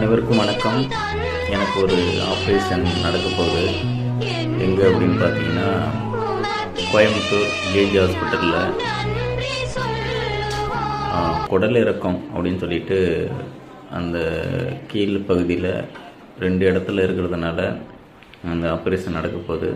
அனைவருக்கும் வணக்கம். எனக்கு ஒரு ஆப்ரேஷன் நடக்க போகுது. எங்கே அப்படின்னு பார்த்தீங்கன்னா, கோயம்புத்தூர் ஜேஜி ஹாஸ்பிட்டலில் குடல் இறக்கம் அப்படின்னு சொல்லிட்டு அந்த கீழ் பகுதியில் 2 இடத்துல இருக்கிறதுனால அந்த ஆப்ரேஷன் நடக்க போகுது.